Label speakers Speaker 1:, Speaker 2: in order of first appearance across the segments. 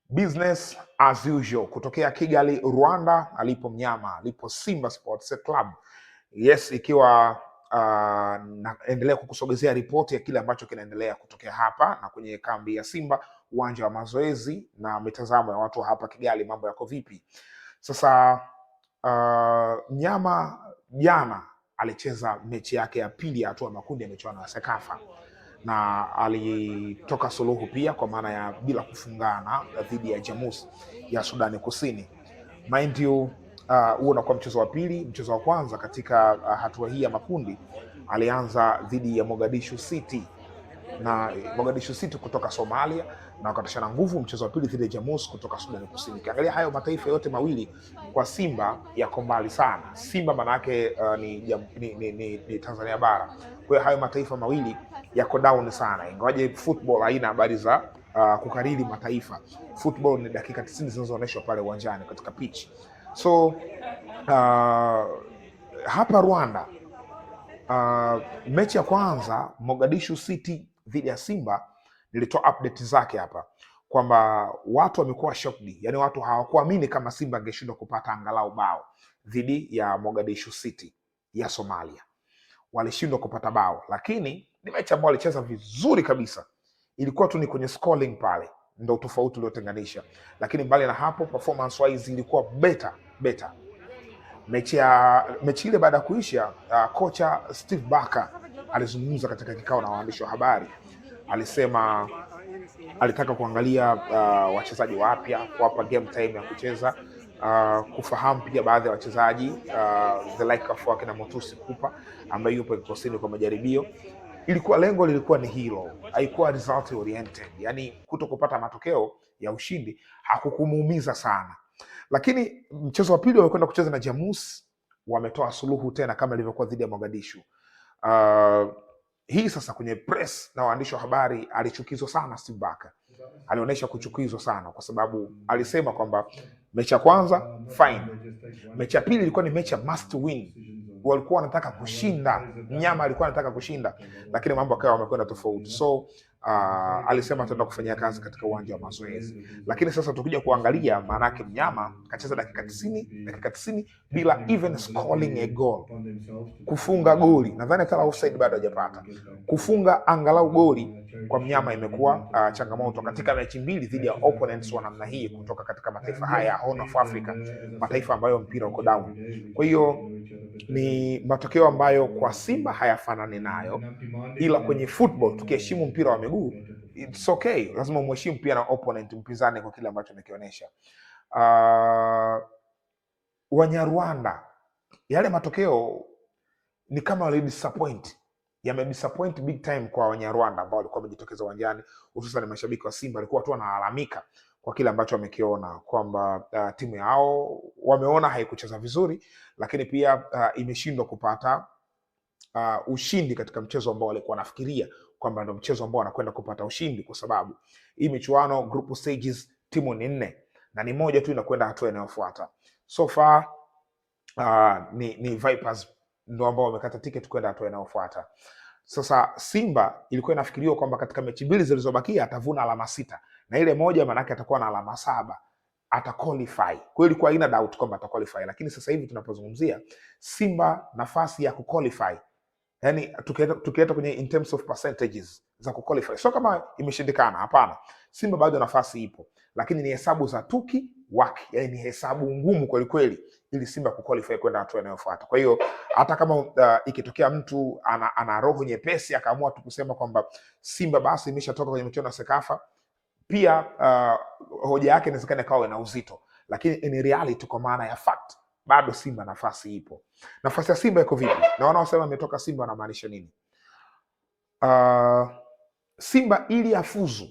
Speaker 1: Business as usual kutokea Kigali, Rwanda, alipo mnyama, alipo Simba Sports Club. Yes, ikiwa naendelea kukusogezea ripoti ya kile ambacho kinaendelea kutokea hapa na kwenye kambi ya Simba, uwanja wa mazoezi na mitazamo ya watu hapa Kigali, mambo yako vipi? Sasa mnyama jana alicheza mechi yake ya pili ya hatua ya makundi ya michuano ya Sekafa na alitoka suluhu pia kwa maana ya bila kufungana dhidi ya Jamus ya Sudani Kusini. Mind you, huo unakuwa mchezo wa pili. Mchezo wa kwanza katika hatua hii ya makundi alianza dhidi ya Mogadishu City na Mogadishu City kutoka Somalia na wakatashana nguvu. Mchezo wa pili dhidi ya Jamus kutoka Sudani Kusini. Ukiangalia hayo mataifa yote mawili kwa Simba yako mbali sana. Simba manake ni Tanzania bara. Kwa hiyo hayo mataifa mawili yako down sana, ingawaje football haina habari za kukariri mataifa. Football ni dakika 90 zinazoonyeshwa pale uwanjani katika pitch. So hapa Rwanda, mechi ya kwanza Mogadishu City dhidi ya Simba, nilitoa update zake hapa kwamba watu wamekuwa shocked, yani watu hawakuamini kama Simba angeshindwa kupata angalau bao dhidi ya Mogadishu City ya Somalia. Walishindwa kupata bao, lakini ni mechi ambayo walicheza vizuri kabisa. Ilikuwa tu ni kwenye scoring pale ndio tofauti uliotenganisha, lakini mbali na hapo performance wise ilikuwa better. Mechi ile baada ya kuisha, kocha Steve Barker alizungumza katika kikao na waandishi wa habari. Alisema alitaka kuangalia wachezaji wapya, kuwapa game time ya kucheza, kufahamu pia baadhi ya wachezaji the like of wakina Motusi Kupa ambaye yupo kikosini kwa majaribio. Lengo lilikuwa ni hilo, haikuwa result oriented, yani kuto kupata matokeo ya ushindi hakukumuumiza sana. Lakini mchezo wa pili wamekwenda kucheza na Jamus, wametoa suluhu tena kama ilivyokuwa dhidi ya Mogadishu. Hii sasa kwenye press na waandishi wa habari alichukizwa sana Steve Barker. Alionyesha kuchukizwa sana kwa sababu alisema kwamba mechi ya kwanza fine, mechi ya pili ilikuwa ni mechi ya must win, walikuwa wanataka kushinda, mnyama alikuwa anataka kushinda, lakini mambo yakawa yamekwenda tofauti. So alisema ataenda kufanyia kazi katika uwanja wa mazoezi. Lakini sasa tukija kuangalia, maana yake mnyama kacheza dakika 90 bila even scoring a goal, kufunga goli nadhani hata offside bado hajapata. Kufunga angalau goli kwa mnyama imekuwa changamoto katika mechi mbili dhidi ya opponents wa namna hii kutoka katika mataifa haya Horn of Africa, mataifa ambayo mpira uko down. Kwa hiyo ni matokeo ambayo kwa Simba hayafanani nayo, ila kwenye football tukiheshimu mpira wa miguu it's okay, lazima umheshimu pia na opponent mpinzani kwa kile ambacho amekionyesha. Wanyarwanda, yale matokeo ni kama wali disappoint, yamedisappoint big time kwa Wanyarwanda ambao walikuwa wamejitokeza uwanjani, hususan mashabiki wa Simba walikuwa tu wanalalamika kwa kile ambacho wamekiona kwamba timu yao wameona haikucheza vizuri, lakini pia imeshindwa kupata ushindi katika mchezo ambao walikuwa wanafikiria kwamba ndio mchezo ambao wanakwenda kupata ushindi, kwa sababu hii michuano group stages timu ni 4 na ni moja tu inakwenda hatua inayofuata. So far ni Vipers ndio ambao wamekata ticket kwenda hatua inayofuata. Sasa Simba ilikuwa inafikiriwa kwamba katika mechi mbili zilizobakia atavuna alama 6 na ile moja maana yake atakuwa na alama 7, ata qualify. Kwa hiyo ilikuwa haina doubt kwamba ata qualify, lakini sasa hivi tunapozungumzia Simba nafasi ya kuqualify, yani tukienda kwenye in terms of percentages za kuqualify, sio kama imeshindikana, hapana. Simba bado nafasi ipo, lakini ni hesabu za tuki waki, yani ni hesabu ngumu kweli kweli ili Simba kuqualify kwenda hatua inayofuata. Kwa hiyo hata kama ikitokea mtu ana roho nyepesi akaamua tu kusema kwamba Simba basi imeshatoka kwenye michuano ya Sekafa, pia hoja yake inawezekana ikawa na uzito, lakini in reality kwa maana ya fact bado Simba nafasi ipo. Nafasi ya Simba iko vipi? Na wanaosema ametoka Simba wanamaanisha nini? Simba ili afuzu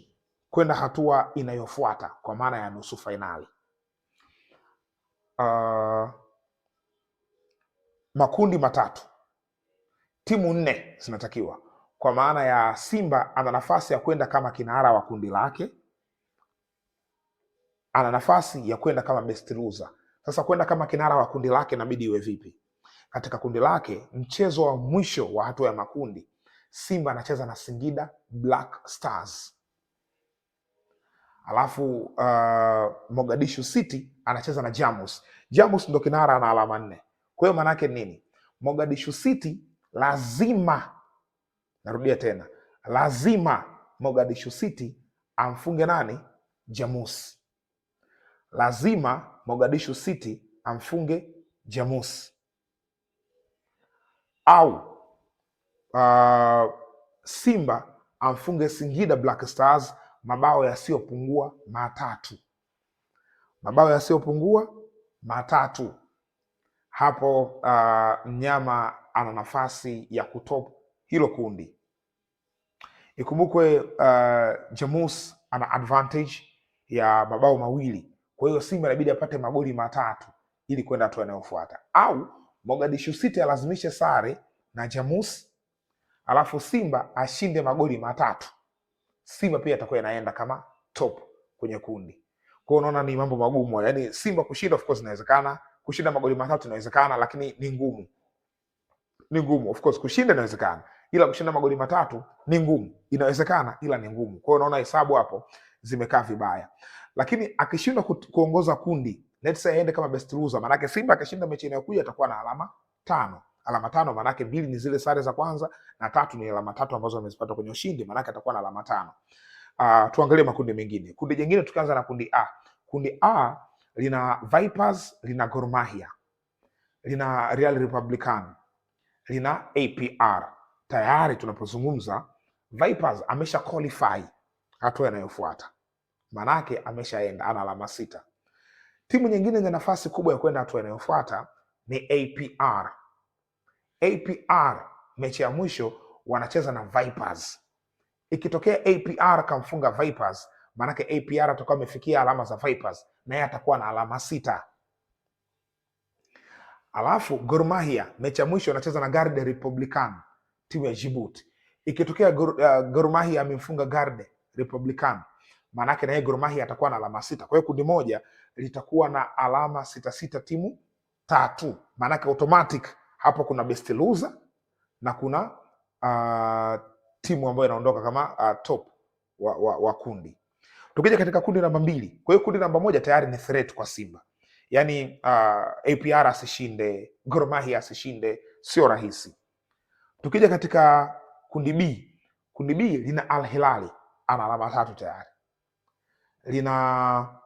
Speaker 1: kwenda hatua inayofuata kwa maana ya nusu fainali, makundi matatu, timu 4 zinatakiwa, kwa maana ya Simba ana nafasi ya kwenda kama kinara wa kundi lake, ana nafasi ya kwenda kama best loser. Sasa kwenda kama kinara wa kundi lake inabidi iwe vipi? Katika kundi lake, mchezo wa mwisho wa hatua ya makundi, Simba anacheza na Singida Black Stars. alafu Mogadishu City anacheza na Jamus. Jamus ndo kinara, ana alama 4. Kwa hiyo maana yake nini? Mogadishu City lazima, narudia tena, lazima Mogadishu City amfunge nani? Jamus. Lazima Mogadishu City amfunge Jamus, au Simba amfunge Singida Black Stars mabao yasiyopungua 3. Mabao yasiyopungua 3. Hapo mnyama ana nafasi ya kutop hilo kundi. Ikumbukwe Jamus ana advantage ya mabao 2, kwa hiyo Simba inabidi apate magoli 3 ili kwenda hatua inayofuata, au Mogadishu City alazimishe sare na Jamus alafu Simba ashinde magoli 3. Simba pia atakuwa inaenda kama top kwenye kundi. Kwa hiyo unaona ni mambo magumu. Yaani Simba kushinda of course inawezekana, kushinda magoli 3 inawezekana, lakini ni ngumu. Ni ngumu. Of course kushinda inawezekana, ila kushinda magoli 3 ni ngumu. Inawezekana ila ni ngumu. Kwa hiyo unaona hesabu hapo zimekaa vibaya. Lakini akishindwa kuongoza kundi, let's say aende kama best loser, maana yake Simba akishinda mechi inayokuja atakuwa na alama 5. Alama 5 maana yake 2 ni zile sare za kwanza na 3 ni alama 3 ambazo amezipata kwenye ushindi, maana yake atakuwa na alama 5. Tuangalie makundi mengine. Kundi jingine tukianza na kundi A. Kundi A lina Vipers, lina Gor Mahia, lina Real Republican, lina APR. Tayari tunapozungumza Vipers amesha qualify hatua inayofuata, maana yake ameshaenda, ana alama 6. Timu nyingine yenye nafasi kubwa ya kwenda hatua inayofuata ni APR. APR mechi ya mwisho wanacheza na Vipers. Ikitokea APR kamfunga Vipers, maanake APR atakuwa amefikia alama za Vipers, naye atakuwa na alama 6. Alafu Gor Mahia mechi ya mwisho anacheza na Garde Republican, timu ya Djibouti. Ikitokea Gor Mahia amemfunga Garde Republican, maanake naye Gor Mahia atakuwa na alama 6. Kwa hiyo kundi moja litakuwa na alama 6 timu 3, maanake automatic hapo kuna best loser na kuna timu ambayo inaondoka kama top wa kundi. Tukija katika kundi namba 2, kwa hiyo kundi namba 1 tayari ni threat kwa Simba. Yaani APR asishinde, Gor Mahia asishinde, sio rahisi. Tukija katika kundi B, kundi B lina Al Hilali, ana alama 3 tayari. Lina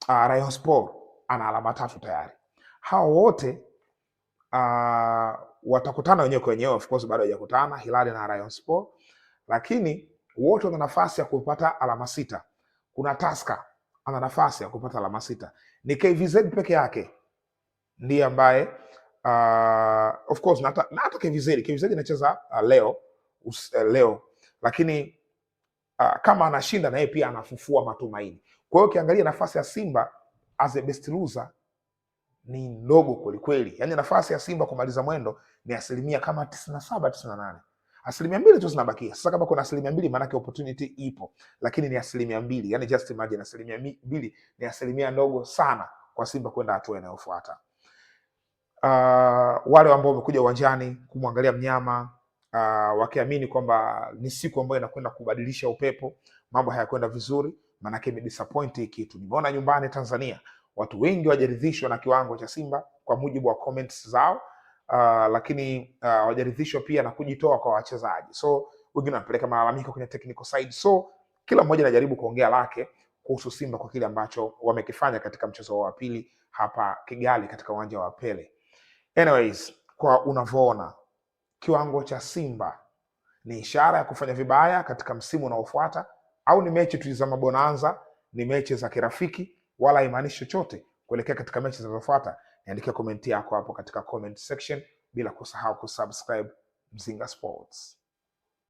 Speaker 1: Rayon Sport, ana alama 3 tayari. Hao wote watakutana wenyewe kwa wenyewe, of course bado hawajakutana Hilali na Rayon Sport, lakini wote wana nafasi ya kupata alama 6. Kuna Tusker ana nafasi ya kupata alama 6. Ni KVZ peke yake ndiye ambaye of course na hata KVZ inacheza leo, lakini kama anashinda na yeye pia anafufua matumaini. Kwa hiyo ukiangalia nafasi ya Simba as a best loser ni ndogo kweli kweli. Yaani nafasi ya Simba kumaliza mwendo ni asilimia kama 97 98. Asilimia 2 tu zinabakia. Sasa kama kuna asilimia 2 maana opportunity ipo, lakini ni asilimia 2. Yaani just imagine asilimia 2 ni asilimia ndogo sana kwa Simba kwenda hatua inayofuata. Wale ambao wamekuja uwanjani kumwangalia mnyama wakiamini kwamba ni siku ambayo inakwenda kubadilisha upepo, mambo hayakwenda vizuri, maana yake imedisappoint kitu. Nimeona nyumbani Tanzania watu wengi wajaridhishwa na kiwango cha Simba kwa mujibu wa comments zao, lakini wajaridhishwa pia na kujitoa kwa wachezaji. So wengine wanapeleka malalamiko kwenye technical side. So kila mmoja anajaribu kuongea lake kuhusu Simba kwa kile ambacho wamekifanya katika mchezo wa pili hapa Kigali katika uwanja wa Pele. Anyways, kwa unavyoona kiwango cha Simba ni ishara ya kufanya vibaya katika msimu unaofuata, au ni mechi tu za mabonanza, ni mechi za kirafiki, wala haimaanishi chochote kuelekea katika mechi zinazofuata? Niandikia komenti yako hapo katika comment section, bila kusahau kusubscribe Mzinga Sports.